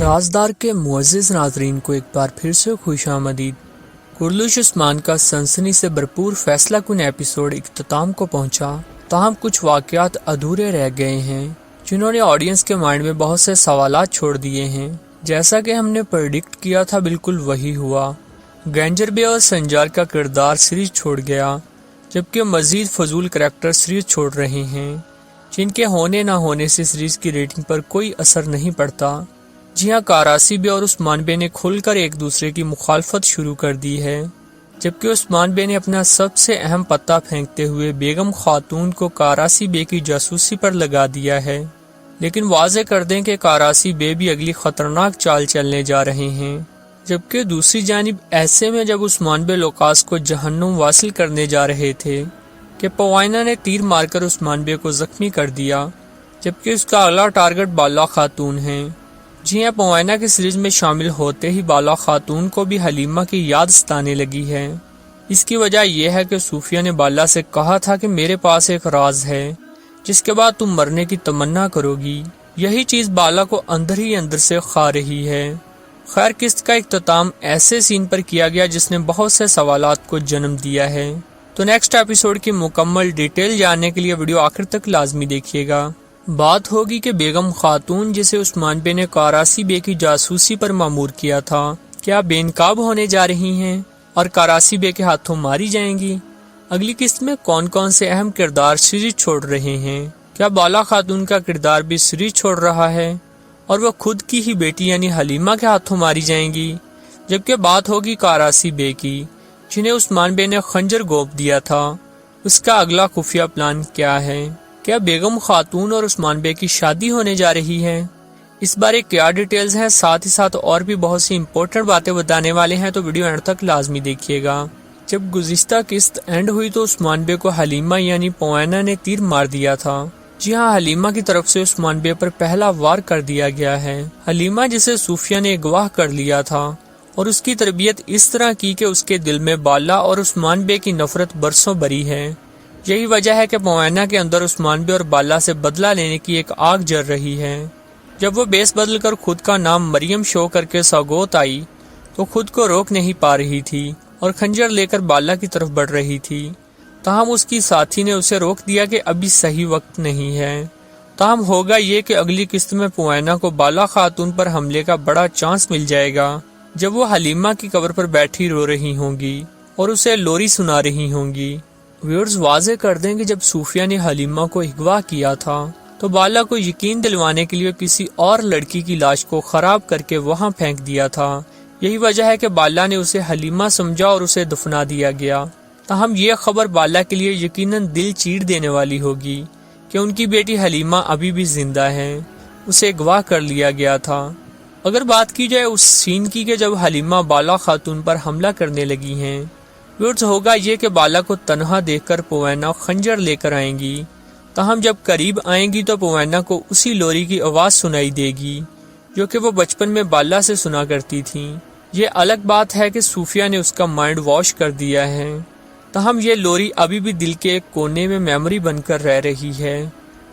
رازدار کے معزز ناظرین کو ایک بار پھر سے خوش آمدید۔ کرلوش عثمان کا سنسنی سے بھرپور فیصلہ کن ایپیسوڈ اختتام کو پہنچا، تاہم کچھ واقعات ادھورے رہ گئے ہیں جنہوں نے آڈینس کے مائنڈ میں بہت سے سوالات چھوڑ دیے ہیں۔ جیسا کہ ہم نے پریڈکٹ کیا تھا بالکل وہی ہوا۔ گینجر بے اور سنجار کا کردار سیریز چھوڑ گیا، جبکہ مزید فضول کریکٹر سیریز چھوڑ رہے ہیں جن کے ہونے نہ ہونے سے سیریز کی ریٹنگ پر کوئی اثر نہیں پڑتا۔ جی ہاں، کاراسی بے اور عثمان بے نے کھل کر ایک دوسرے کی مخالفت شروع کر دی ہے، جبکہ عثمان بے نے اپنا سب سے اہم پتہ پھینکتے ہوئے بیگم خاتون کو کاراسی بے کی جاسوسی پر لگا دیا ہے۔ لیکن واضح کر دیں کہ کاراسی بے بھی اگلی خطرناک چال چلنے جا رہے ہیں، جبکہ دوسری جانب ایسے میں جب عثمان بے لوکاس کو جہنم واصل کرنے جا رہے تھے کہ پوائنا نے تیر مار کر عثمان بے کو زخمی کر دیا، جبکہ اس کا اگلا ٹارگٹ بالا خاتون ہے۔ جی ہاں، پوائنا کی سیریز میں شامل ہوتے ہی بالا خاتون کو بھی حلیمہ کی یاد ستانے لگی ہے۔ اس کی وجہ یہ ہے کہ صوفیہ نے بالا سے کہا تھا کہ میرے پاس ایک راز ہے جس کے بعد تم مرنے کی تمنا کرو گی۔ یہی چیز بالا کو اندر ہی اندر سے کھا رہی ہے۔ خیر، قسط کا اختتام ایسے سین پر کیا گیا جس نے بہت سے سوالات کو جنم دیا ہے۔ تو نیکسٹ ایپیسوڈ کی مکمل ڈیٹیل جاننے کے لیے ویڈیو آخر تک لازمی دیکھیے گا۔ بات ہوگی کہ بیگم خاتون جسے عثمان بے نے کاراسی بے کی جاسوسی پر مامور کیا تھا، کیا بے نقاب ہونے جا رہی ہیں اور کاراسی بے کے ہاتھوں ماری جائیں گی؟ اگلی قسط میں کون کون سے اہم کردار سیریز چھوڑ رہے ہیں؟ کیا بالا خاتون کا کردار بھی سیریز چھوڑ رہا ہے اور وہ خود کی ہی بیٹی یعنی حلیمہ کے ہاتھوں ماری جائیں گی؟ جبکہ بات ہوگی کاراسی بے کی، جنہیں عثمان بے نے خنجر گھونپ دیا تھا۔ اس کا اگلا خفیہ پلان کیا ہے؟ کیا بیگم خاتون اور عثمان بے کی شادی ہونے جا رہی ہے؟ اس بارے کیا ڈیٹیلز ہیں؟ ساتھ ہی ساتھ اور بھی بہت سی امپورٹنٹ باتیں بتانے والے ہیں، تو ویڈیو اینڈ تک لازمی دیکھیے گا۔ جب گزشتہ قسط اینڈ ہوئی تو عثمان بے کو حلیمہ یعنی پوائنا نے تیر مار دیا تھا۔ جی ہاں، حلیمہ کی طرف سے عثمان بے پر پہلا وار کر دیا گیا ہے۔ حلیمہ جسے صوفیہ نے گواہ کر لیا تھا اور اس کی تربیت اس طرح کی کہ اس کے دل میں بالا اور عثمان بے کی نفرت برسوں بری ہے۔ یہی وجہ ہے کہ پوائنا کے اندر عثمان بے اور بالا سے بدلہ لینے کی ایک آگ جل رہی ہے۔ جب وہ بیس بدل کر خود کا نام مریم شو کر کے سوگوت آئی تو خود کو روک نہیں پا رہی تھی اور خنجر لے کر بالا کی طرف بڑھ رہی تھی، تاہم اس کی ساتھی نے اسے روک دیا کہ ابھی صحیح وقت نہیں ہے۔ تاہم ہوگا یہ کہ اگلی قسط میں پوائنا کو بالا خاتون پر حملے کا بڑا چانس مل جائے گا، جب وہ حلیمہ کی قبر پر بیٹھی رو رہی ہوں گی اور اسے لوری سنا رہی ہوں گی۔ ویورز واضح کر دیں کہ جب صوفیہ نے حلیمہ کو اغوا کیا تھا تو بالا کو یقین دلوانے کے لیے کسی اور لڑکی کی لاش کو خراب کر کے وہاں پھینک دیا تھا۔ یہی وجہ ہے کہ بالا نے اسے حلیمہ سمجھا اور اسے دفنا دیا گیا۔ تاہم یہ خبر بالا کے لیے یقیناً دل چیر دینے والی ہوگی کہ ان کی بیٹی حلیمہ ابھی بھی زندہ ہے، اسے اغوا کر لیا گیا تھا۔ اگر بات کی جائے اس سین کی کہ جب حلیمہ بالا خاتون پر حملہ کرنے لگی ہیں، ویورز ہوگا یہ کہ بالا کو تنہا دیکھ کر پوائنا خنجر لے کر آئیں گی، تاہم جب قریب آئیں گی تو پوائنا کو اسی لوری کی آواز سنائی دے گی جو کہ وہ بچپن میں بالا سے سنا کرتی تھی۔ یہ الگ بات ہے کہ صوفیہ نے اس کا مائنڈ واش کر دیا ہے، تاہم یہ لوری ابھی بھی دل کے ایک کونے میں میموری بن کر رہ رہی ہے۔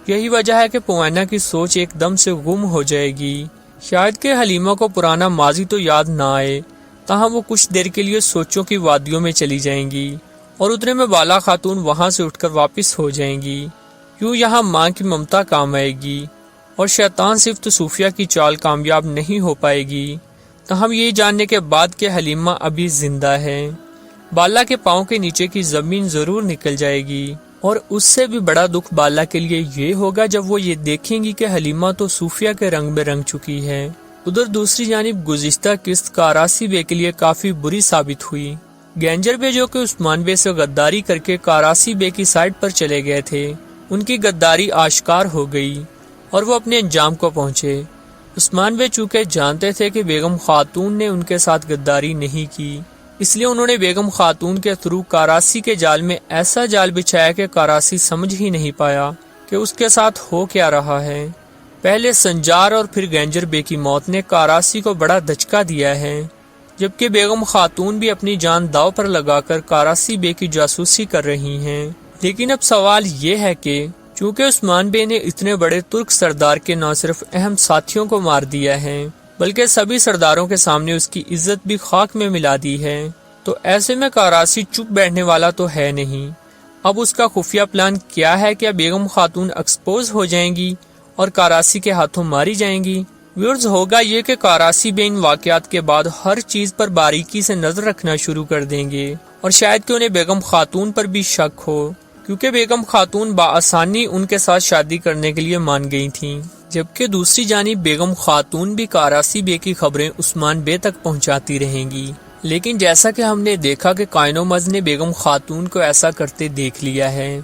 یہی وجہ ہے کہ پوائنا کی سوچ ایک دم سے گم ہو جائے گی۔ شاید کہ حلیمہ کو پرانا ماضی تو یاد نہ آئے، تاہم وہ کچھ دیر کے لیے سوچوں کی وادیوں میں چلی جائیں گی اور اتنے میں بالا خاتون وہاں سے اٹھ کر واپس ہو جائیں گی۔ یوں یہاں ماں کی ممتا کام آئے گی اور شیطان صفت صوفیہ کی چال کامیاب نہیں ہو پائے گی۔ تاہم یہ جاننے کے بعد کہ حلیمہ ابھی زندہ ہے، بالا کے پاؤں کے نیچے کی زمین ضرور نکل جائے گی، اور اس سے بھی بڑا دکھ بالا کے لیے یہ ہوگا جب وہ یہ دیکھیں گی کہ حلیمہ تو صوفیہ کے رنگ میں رنگ چکی ہے۔ ادھر دوسری جانب گزشتہ قسط کاراسی بے کے لیے کافی بری ثابت ہوئی۔ گینجر بے جو کہ عثمان بے سے غداری کر کے کاراسی بے کی سائڈ پر چلے گئے تھے، ان کی غداری آشکار ہو گئی اور وہ اپنے انجام کو پہنچے۔ عثمان بے چونکہ جانتے تھے کہ بیگم خاتون نے ان کے ساتھ غداری نہیں کی، اس لیے انہوں نے بیگم خاتون کے تھرو کاراسی کے جال میں ایسا جال بچھایا کہ کاراسی سمجھ ہی نہیں پایا کہ اس کے ساتھ ہو کیا رہا ہے۔ پہلے سنجار اور پھر گینجر بے کی موت نے کاراسی کو بڑا دھچکا دیا ہے، جبکہ بیگم خاتون بھی اپنی جان داؤ پر لگا کر کاراسی بے کی جاسوسی کر رہی ہیں۔ لیکن اب سوال یہ ہے کہ چونکہ عثمان بے نے اتنے بڑے ترک سردار کے نہ صرف اہم ساتھیوں کو مار دیا ہے بلکہ سبھی سرداروں کے سامنے اس کی عزت بھی خاک میں ملا دی ہے۔ تو ایسے میں کاراسی چپ بیٹھنے والا تو ہے نہیں۔ اب اس کا خفیہ پلان کیا ہے؟ کیا بیگم خاتون ایکسپوز ہو جائیں گی اور کاراسی کے ہاتھوں ماری جائیں گی؟ ویورز، ہوگا یہ کہ کاراسی بے ان واقعات کے بعد ہر چیز پر باریکی سے نظر رکھنا شروع کر دیں گے، اور شاید کہ انہیں بیگم خاتون پر بھی شک ہو، کیونکہ بیگم خاتون بآسانی ان کے ساتھ شادی کرنے کے لیے مان گئی تھیں، جبکہ دوسری جانب بیگم خاتون بھی کاراسی بے کی خبریں عثمان بے تک پہنچاتی رہیں گی۔ لیکن جیسا کہ ہم نے دیکھا کہ قائنومز نے بیگم خاتون کو ایسا کرتے دیکھ لیا ہے،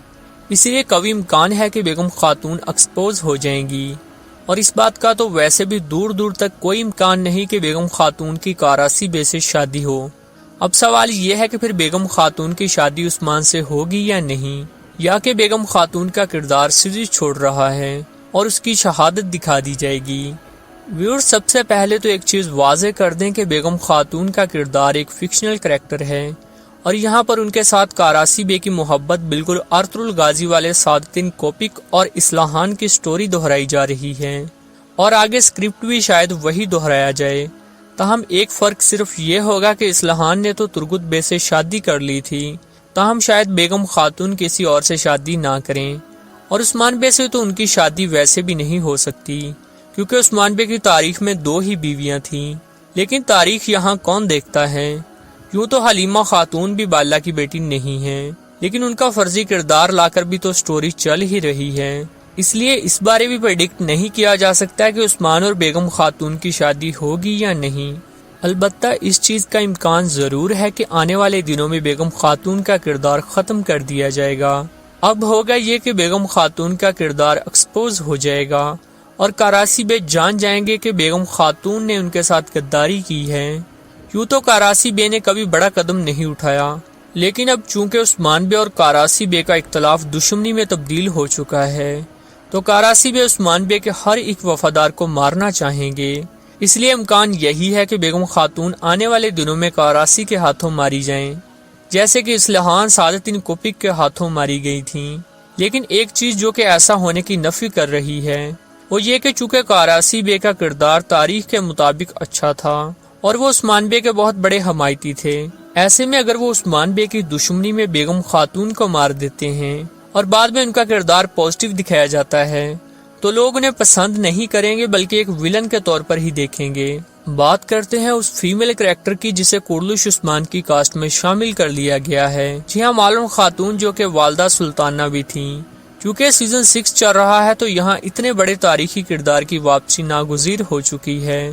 اس لیے قوی امکان ہے کہ بیگم خاتون ایکسپوز ہو جائیں گی، اور اس بات کا تو ویسے بھی دور دور تک کوئی امکان نہیں کہ بیگم خاتون کی کاراسی بے سے شادی ہو۔ اب سوال یہ ہے کہ پھر بیگم خاتون کی شادی عثمان سے ہوگی یا نہیں، یا کہ بیگم خاتون کا کردار سری چھوڑ رہا ہے اور اس کی شہادت دکھا دی جائے گی۔ ویور، سب سے پہلے تو ایک چیز واضح کر دیں کہ بیگم خاتون کا کردار ایک فکشنل کریکٹر ہے، اور یہاں پر ان کے ساتھ کاراسی بے کی محبت بالکل ارطغرل الغازی والے سعادتین کوپک اور اصلاحان کی سٹوری دہرائی جا رہی ہے، اور آگے سکرپٹ بھی شاید وہی دہرایا جائے۔ تاہم ایک فرق صرف یہ ہوگا کہ اصلاحان نے تو ترگت بے سے شادی کر لی تھی، تاہم شاید بیگم خاتون کسی اور سے شادی نہ کریں، اور عثمان بے سے تو ان کی شادی ویسے بھی نہیں ہو سکتی، کیونکہ عثمان بے کی تاریخ میں 2 ہی بیویاں تھیں۔ لیکن تاریخ یہاں کون دیکھتا ہے؟ یوں تو حلیمہ خاتون بھی بالا کی بیٹی نہیں ہے، لیکن ان کا فرضی کردار لا کر بھی تو سٹوری چل ہی رہی ہے، اس لیے اس بارے بھی پریڈکٹ نہیں کیا جا سکتا کہ عثمان اور بیگم خاتون کی شادی ہوگی یا نہیں۔ البتہ اس چیز کا امکان ضرور ہے کہ آنے والے دنوں میں بیگم خاتون کا کردار ختم کر دیا جائے گا۔ اب ہوگا یہ کہ بیگم خاتون کا کردار ایکسپوز ہو جائے گا، اور کاراسی بے جان جائیں گے کہ بیگم خاتون نے ان کے ساتھ غداری کی ہے۔ یوں تو کاراسی بے نے کبھی بڑا قدم نہیں اٹھایا، لیکن اب چونکہ عثمان بے اور کاراسی بے کا اختلاف دشمنی میں تبدیل ہو چکا ہے، تو کاراسی بے عثمان بے کے ہر ایک وفادار کو مارنا چاہیں گے۔ اس لیے امکان یہی ہے کہ بیگم خاتون آنے والے دنوں میں کاراسی کے ہاتھوں ماری جائیں، جیسے کہ اصلاحان سعادتین کوپک کے ہاتھوں ماری گئی تھیں۔ لیکن ایک چیز جو کہ ایسا ہونے کی نفی کر رہی ہے، وہ یہ کہ چونکہ کاراسی بے کا کردار تاریخ کے مطابق اچھا تھا اور وہ عثمان بے کے بہت بڑے حمایتی تھے، ایسے میں اگر وہ عثمان بے کی دشمنی میں بیگم خاتون کو مار دیتے ہیں اور بعد میں ان کا کردار پازیٹیو دکھایا جاتا ہے، تو لوگ انہیں پسند نہیں کریں گے بلکہ ایک ویلن کے طور پر ہی دیکھیں گے۔ بات کرتے ہیں اس فیمیل کریکٹر کی جسے قرلش عثمان کی کاسٹ میں شامل کر لیا گیا ہے۔ جی ہاں، معلوم خاتون، جو کہ والدہ سلطانہ بھی تھیں۔ چونکہ سیزن 6 چل رہا ہے تو یہاں اتنے بڑے تاریخی کردار کی واپسی ناگزیر ہو چکی ہے،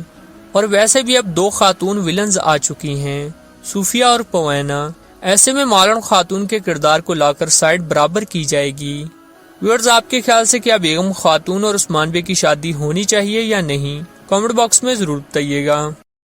اور ویسے بھی اب 2 خاتون ویلنز آ چکی ہیں، صوفیہ اور پوینا۔ ایسے میں معلوم خاتون کے کردار کو لا کر سائڈ برابر کی جائے گی۔ ویورز، آپ کے خیال سے کیا بیگم خاتون اور عثمان بے کی شادی ہونی چاہیے یا نہیں؟ کمنٹ باکس میں ضرور بتائیے گا۔